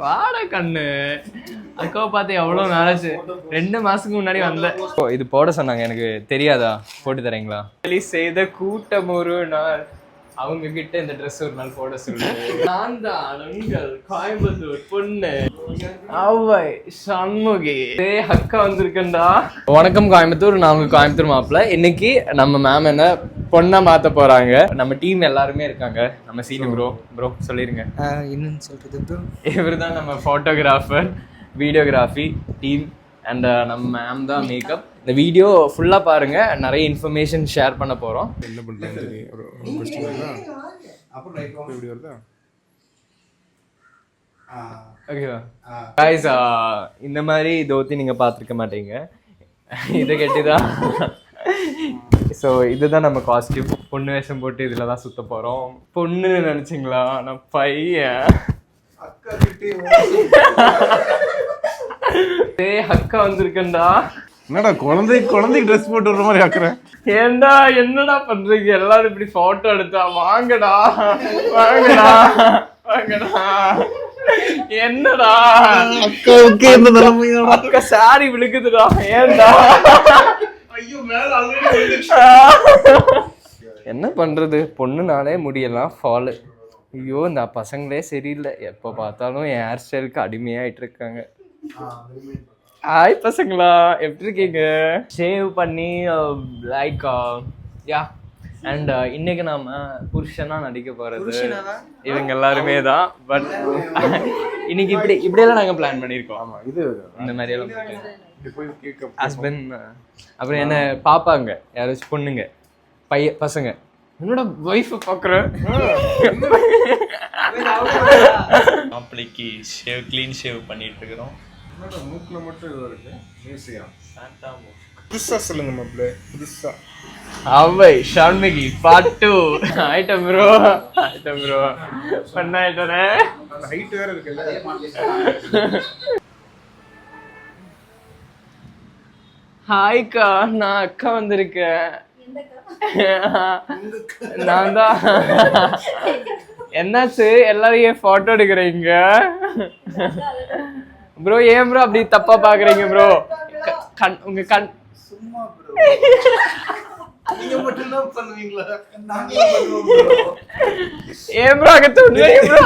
வாட கண்ணு அக்காவை பார்த்து எவ்வளோ நாளாச்சு. 2 மாசத்துக்கு முன்னாடி வந்தேன். இது போட சொன்னாங்க, எனக்கு தெரியாதா, போட்டு தரீங்களா? செய்த கூட்டம் ஒரு நாள் அவங்க கிட்ட இந்த ட்ரெஸ் ஒரு நாள் போட சொல்லுங்க. நான் தான் உங்கள் கோயம்புத்தூர் பொண்ணு அவ்வை சண்முகி. அக்கா வந்திருக்கேன்டா. வணக்கம் கோயம்புத்தூர், நான் உங்க கோயம்புத்தூர் மாப்பிள்ள. இன்னைக்கு நம்ம மேம் என்ன பொண்ணா மாத்த போறாங்க. நம்ம டீம் எல்லாருமே இருக்காங்க. நம்ம சீனு ப்ரோ சொல்லிருங்க. என்னன்னு சொல்றது ப்ரோ? இவர் தான் நம்ம போட்டோகிராஃபர், வீடியோகிராஃபி டீம் அண்ட் நம்ம மேம் தான் மேக்கப். இந்த வீடியோ ஃபுல்லாக பாருங்க, நிறைய இன்ஃபர்மேஷன் ஷேர் பண்ண போகிறோம். என்ன பண்ணுறது ஓகேவா காய்ஸ்? இந்த மாதிரி தோத்தி நீங்கள் பார்த்துருக்க மாட்டீங்க. இதை கெட்டிதான். ஸோ இதுதான் நம்ம காஸ்டியூம். பொண்ணு வேஷம் போட்டு இதில் தான் சுற்ற போகிறோம். பொண்ணுன்னு நினச்சிங்களா? நான் பையன். அக்கா வந்திருக்கேன்டா. என்னடா குழந்தைக்கு ட்ரெஸ் போட்டு விடுற மாதிரி ஆக்குறேன். ஏண்டா என்னடா பண்றீங்க எல்லாரும் இப்படி போட்டோ எடுத்தா? வாங்கடா என்னடா அக்காவுக்கு இந்த நிலைமை? அக்கா சாரி விழுக்குதுடா. ஏண்டா என்ன பண்றது, பொண்ணுனாலே முடியலாம் ஃபாலு. ஐயோ இந்த பசங்களே சரியில்லை, எப்போ பார்த்தாலும் என் ஹேர் ஸ்டைலுக்கு அடிமையாயிட்டு இருக்காங்க. ஹாய் பசங்களா, எப்படி இருக்கீங்க? ஷேவ் பண்ணி லைக் யா. அண்ட் இன்னைக்கு நாம புருஷனா நடிக்க போறது இவங்க எல்லாருமே தான். பட் இன்னைக்கு இப்படியெல்லாம் நாங்க பிளான் பண்ணியிருக்கோம். ஆமா, இது இந்த மாதிரி எல்லாம் ஹஸ்பண்ட் அப்புறம் என்ன பாப்பாங்க யாராச்சும் பொண்ணுங்க பசங்க. என்னோட ஒய்ஃப் பாக்குறேன். மாப்பிள்ளைக்கு ஷேவ் க்ளீன் ஷேவ் பண்ணிட்டு இருக்கிறோம். மூக்குல மட்டும் இது இருக்கு. மீசையா புதுசா சொல்லுங்க மாப்பிள்ள, புதுசா. Avvai Shanmughi part 2. Item bro பண்ணாயிட்டே. ஹைட் வேற இருக்குல்ல. ஹாய்க்கா, நான் அக்கா வந்திருக்கேன். நான் தான். என்னாச்சு எல்லாரையும் போட்டோ எடுக்கிறீங்க ப்ரோ? ஏன் ப்ரோ அப்படி தப்பா பாக்குறீங்க ப்ரோ? உங்க கண் சும்மா ப்ரோ. நீங்க மட்டும் தான் பண்ணுவீங்களா? நாங்களும் பண்ணுவோம் ப்ரோ. ஏன் ப்ரோ அங்க தூங்குறீங்க ப்ரோ?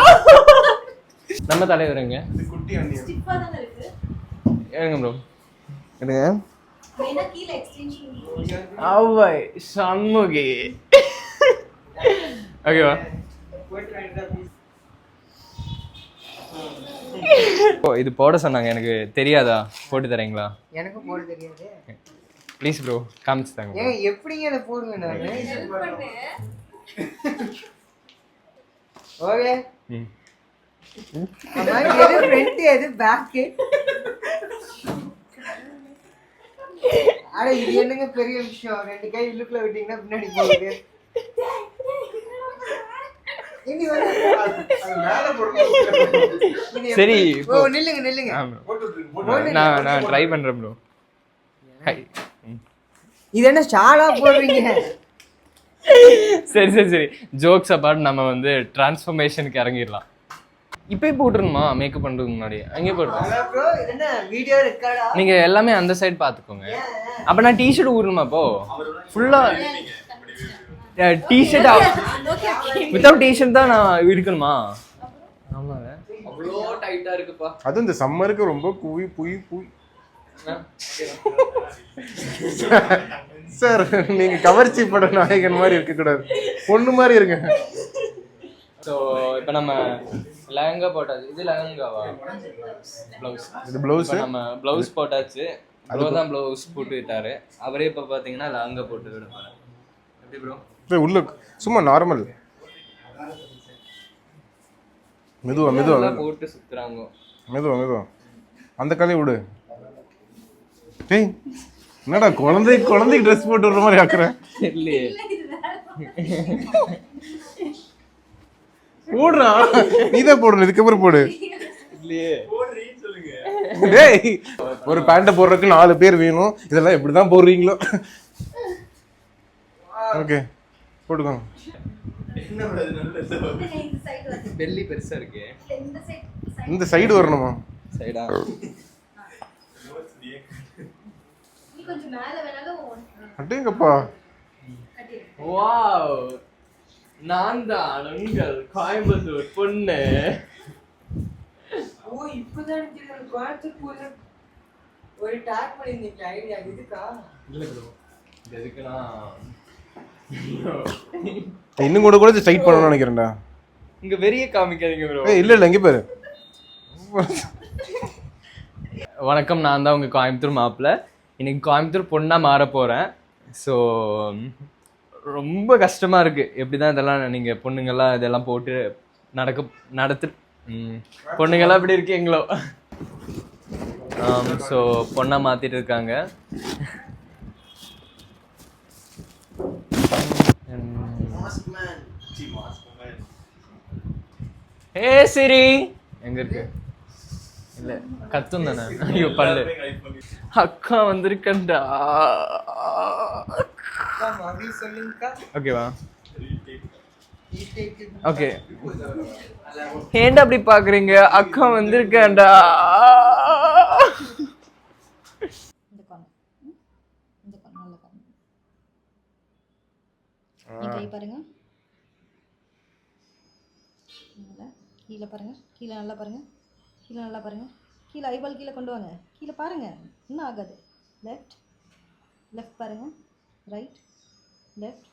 நம்ம தலைவருங்க. இது குட்டி அண்ணி ஸ்டிஃபா தான இருக்கு. ஏங்க ப்ரோ என்னங்க? வேணா கீழ எக்ஸ்டென்ஷன். அவ்வை சண்முகி. ஓகேவா? இது போட சொன்னாங்க, எனக்கு தெரியாதா, போட்டு தரீங்களா? எனக்கு போட தெரியாது. ப்ளீஸ் ப்ரோ காமிச்சு தாங்க. ஏங்க எப்படிங்க அதை போடுவேன் நான்? ஓகே. அம்மா எது ஃப்ரண்ட் எது பேக்? அட இது என்னங்க பெரிய விஷயம்? 2 கை உள்ளுக்குள்ள விட்டீங்கன்னா பின்னாடி போகுது. சரி ஓ நில்லுங்க. நான் ட்ரை பண்றேன் ப்ரோ. இது என்ன ஷாலா போடுறீங்க? சரி ஜோக்ஸ் அபார்ட், நம்ம வந்து டிரான்ஸ்ஃபர்மேஷனுக்கு இறங்கிடலாம். இப்போயே போட்டுருணுமா? மேக்கப் பண்றதுக்கு முன்னாடி அங்கே போட்டுருங்க ப்ரோ. இது என்ன வீடியோ ரெக்கார்டா? நீங்க எல்லாமே அந்த சைடு பாத்துக்கோங்க. அப்ப நான் டிஷர்ட் ஊறணுமா? அப்போ ஃபுல்லா டிஷர்ட் வித்தவுட் டிஷர்ட் தான் நான் இருக்கணுமா? ஆமாங்க, அவ்வளோ டைட்டா இருக்குப்பா. அது இந்த சம்மருக்கு ரொம்ப புய் சார். நீங்க கவர்ச்சி பட நாயகன் மாதிரி இருக்க கூடாது, பொண்ணு மாதிரி இருங்க. ஸோ இப்போ நம்ம லெஹங்கா போட்டாச்சு. இது லெஹங்காவா? ப்ளவுஸ். இது ப்ளவுஸ். நம்ம ப்ளவுஸ் போட்டாச்சு. ப்ரோ தான் ப்ளவுஸ் போட்டு விட்டாரு. அவரே இப்போ பார்த்தீங்கன்னா லெஹங்கா போட்டு விட போறாரு. எப்படி ப்ரோ? உள்ள சும்மா நார்மல் மெதுவா போட்டு சுத்துறாங்க. மெதுவா அந்த கலையை விடு. டேய் என்னடா குழந்தைக்கு ட்ரெஸ் போட்டு விடுற மாதிரி ஆக்குறேன். இல்லையே போடுறா, நீதான் போடணும். இதுக்கப்புறம் போடு. இல்லையே டேய், ஒரு பேண்ட போடுறதுக்கு 4 பேர் வேணும். இதெல்லாம் எப்படிதான் போடுறீங்களோ? ஓகே போட்டுக்கோங்க. இந்த சைடு வந்து பெல்லி பெருசா இருக்கு. இந்த சைடு இந்த சைடு வரணுமா? சைடா? நீ கொஞ்சம் மேல வேணாலும் அடேங்கப்பா. கட்டிடு. வாவ், நான் தான் உங்கள் கோயம்புத்தூர் பொண்ணு. ஓ இப்பதான் எனக்கு கோயம்புத்தூர் ஒரு டாக் பண்ணிருந்தீங்க ஐடியா இதுக்கா? இல்ல ப்ரோ, எதுக்குன்னா இன்னும் கூட கூட ஸ்ட்ரைட் பண்ணணும்னு நினைக்கிறேன்டா. இங்க வெறிய காமிக்காதீங்க ப்ரோ. இல்ல இல்ல, இங்க பாரு. வணக்கம், நான் தான் உங்க கோயம்புத்தூர் மாப்பிள்ள. இன்னைக்கு கோயம்புத்தூர் பொண்ணா மாற போறேன். ஸோ ரொம்ப கஷ்டமா இருக்கு. எப்படிதான் இதெல்லாம் நீங்க பொண்ணுங்கெல்லாம் இதெல்லாம் போட்டு நடத்து பொண்ணுங்கெல்லாம் எப்படி இருக்கீங்களோ. ஸோ பொண்ணா மாத்திட்டு இருக்காங்க. ஏ சிரி எங்க இருக்கு? இல்ல கத்தும் தானே. ஐயோ பல்லு. அக்கா வந்திருக்கண்டா. அப்படி சொல்லுங்கக்கா. ஓகேவா? ஓகே. ஏன்டா அப்படி பாக்குறீங்க? அக்கா வந்திருக்கண்டா. இந்த கார்னர். இந்த கார்னர் நல்ல கார்னர். நீங்க கை பாருங்க. நல்லா கீழே பாருங்க. கீழே நல்லா பாருங்க. கீழே நல்லா பாருங்க. கீழே ஐபால் கீழே கொண்டு வாங்க. கீழே பாருங்க, இன்னும் ஆகாது. லெஃப்ட் லெஃப்ட் பாருங்க. Right left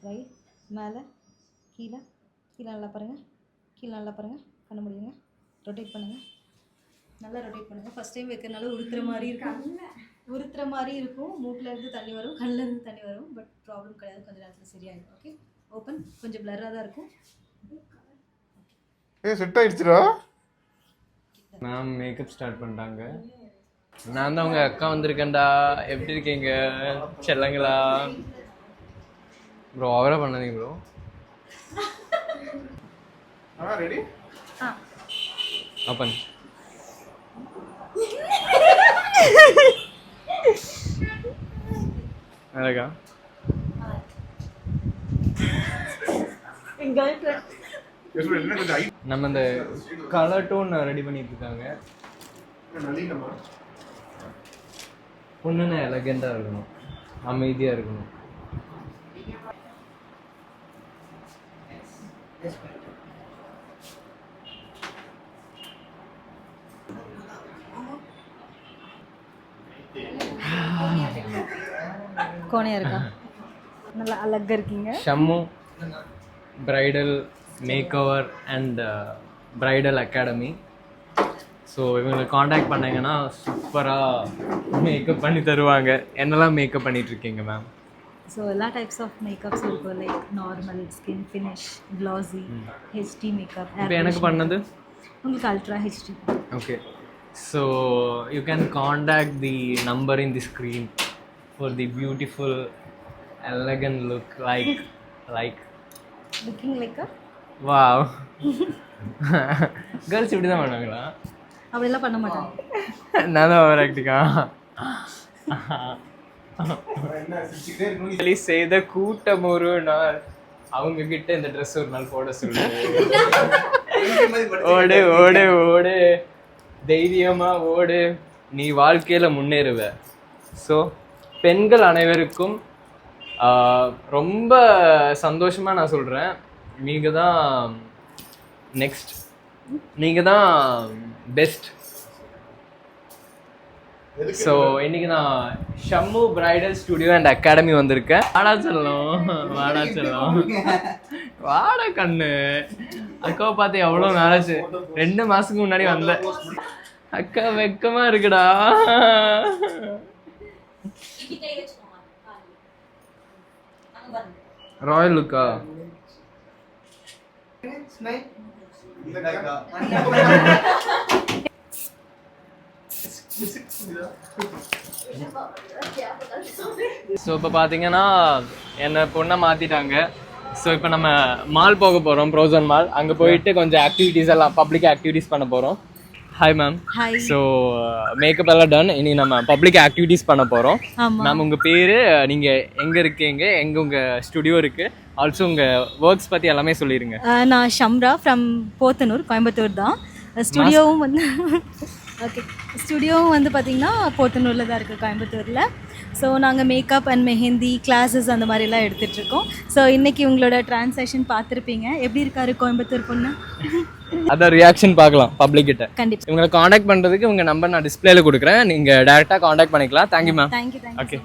right. மேலே கீழே. கீழே நல்லா பாருங்க. கீழே நல்லா பாருங்க. பண்ண முடியுங்க. ரொட்டேட் பண்ணுங்க. நல்லா ரொட்டேட் பண்ணுங்க. ஃபர்ஸ்ட் டைம் வைக்கிறனால உறுத்துற மாதிரி இருக்கும். உறுத்துற மாதிரி இருக்கும். மூக்கில் இருந்து தண்ணி வரும், கண்ணில் இருந்து தண்ணி வரும். பட் ப்ராப்ளம் கிடையாது. கொஞ்சம் நேரத்தில் சரியாயிடும். Okay, open. கொஞ்சம் பிளராக தான் இருக்கும். செட் ஆயிடுச்சுடா. மேம் மேக்கப் ஸ்டார்ட் பண்ணிட்டாங்க. நான் தான் உங்க அக்கா வந்திருக்கேன்டா. எப்படி இருக்கீங்க செல்லங்களா? ப்ரோ அவரே பண்ணாதீங்க ப்ரோ. ரெடி? ஓப்பன். அழகா நம்ம இந்த கலர் டோன் ரெடி பண்ணிட்டு இருக்காங்க. பொண்ணுன்னா எலகெண்டா இருக்கணும், அமைதியா இருக்கணும். கோணையா இருக்கா? நல்லா அழகா இருக்கீங்க. Shammu bridal makeover and bridal academy. So இவங்களை காண்டாக்ட் பண்ணீங்கன்னா சூப்பராக மேக்கப் பண்ணி தருவாங்க. என்னெல்லாம் மேக்கப் பண்ணிட்டு இருக்கீங்க மேம்? ஸோ எல்லா டைப்ஸ் ஆஃப் மேக்கப்ஸ் இருக்கும். Like normal, skin finish, classy, HD makeup. இப்போ எனக்கு பண்ணது உங்களுக்கு ultra HD. okay, so you can contact the number in the screen for the beautiful elegant look like looking like a wow. girls இப்படி தான் பண்ணுவாங்களா? அப்படிலாம் பண்ண மாட்டாங்க. நான் தான் ஓவர் ஆக்டிங்கா செய்த கூட்டம் ஒரு நாள் அவங்க கிட்ட இந்த ட்ரெஸ் ஒரு நாள் போட சொல்லு. ஓடு ஓடு ஓடு தைரியமா ஓடு, நீ வாழ்க்கையில முன்னேறுவ. ஸோ பெண்கள் அனைவருக்கும் ரொம்ப சந்தோஷமா நான் சொல்றேன், நீங்க தான் நெக்ஸ்ட், நீங்க தான் பெஸ்ட். ஸோ இன்னைக்கு நான் Shammu bridal studio and academy வந்திருக்கேன். வாடா செல்லம், வாடா செல்லம், வாடா கண்ணு. அக்காவை பார்த்து எவ்வளோ நாளாச்சு, 2 மாசத்துக்கு முன்னாடி வந்தேன். அக்கா வெக்கமா இருக்குடா. ராயல் லுக்கா? ஸோ இப்போ பார்த்தீங்கன்னா என்னை பொண்ணை மாற்றிட்டாங்க. ஸோ இப்போ நம்ம மால் போக போகிறோம், ப்ரோசன் மால். அங்கே போயிட்டு கொஞ்சம் ஆக்டிவிட்டீஸ் எல்லாம் பப்ளிக் ஆக்டிவிட்டீஸ் பண்ண போகிறோம். Hi ma'am. Hi. So makeup எல்லாம் டன். இனி நம்ம பப்ளிக் ஆக்டிவிட்டீஸ் பண்ண போகிறோம். மேம் உங்கள் பேர், நீங்கள் எங்கே இருக்கீங்க, எங்கே உங்கள் ஸ்டுடியோ இருக்குது, ஆல்சோ உங்கள் ஒர்க்ஸ் பற்றி எல்லாமே சொல்லிடுங்க. நான் ஷம்ரா ஃப்ரம் போத்தனூர், கோயம்புத்தூர் தான். ஸ்டுடியோவும் வந்து ஓகே, ஸ்டுடியோவும் வந்து பார்த்திங்கன்னா போத்தனூரில் தான் இருக்குது, கோயம்புத்தூரில். ஸோ நாங்கள் மேக்கப் அண்ட் மெஹந்தி கிளாஸஸ் அந்த மாதிரிலாம் எடுத்துகிட்ருக்கோம். ஸோ இன்றைக்கி உங்களோட ட்ரான்சாக்ஷன் பார்த்துருப்பீங்க. எப்படி இருக்காரு கோயம்புத்தூர் பொண்ணு? அதான் ரியாக்ஷன் பார்க்கலாம் பப்ளிக் கிட்ட. கண்டிப்பாக இவங்களை காண்டாக்ட் பண்ணுறதுக்கு உங்கள் நம்பர் நான் டிஸ்பிளேல கொடுக்குறேன், நீங்கள் டேரெக்டாக காண்டாக்ட் பண்ணிக்கலாம். Thank you ma'am. தேங்க்யூ. ஓகே.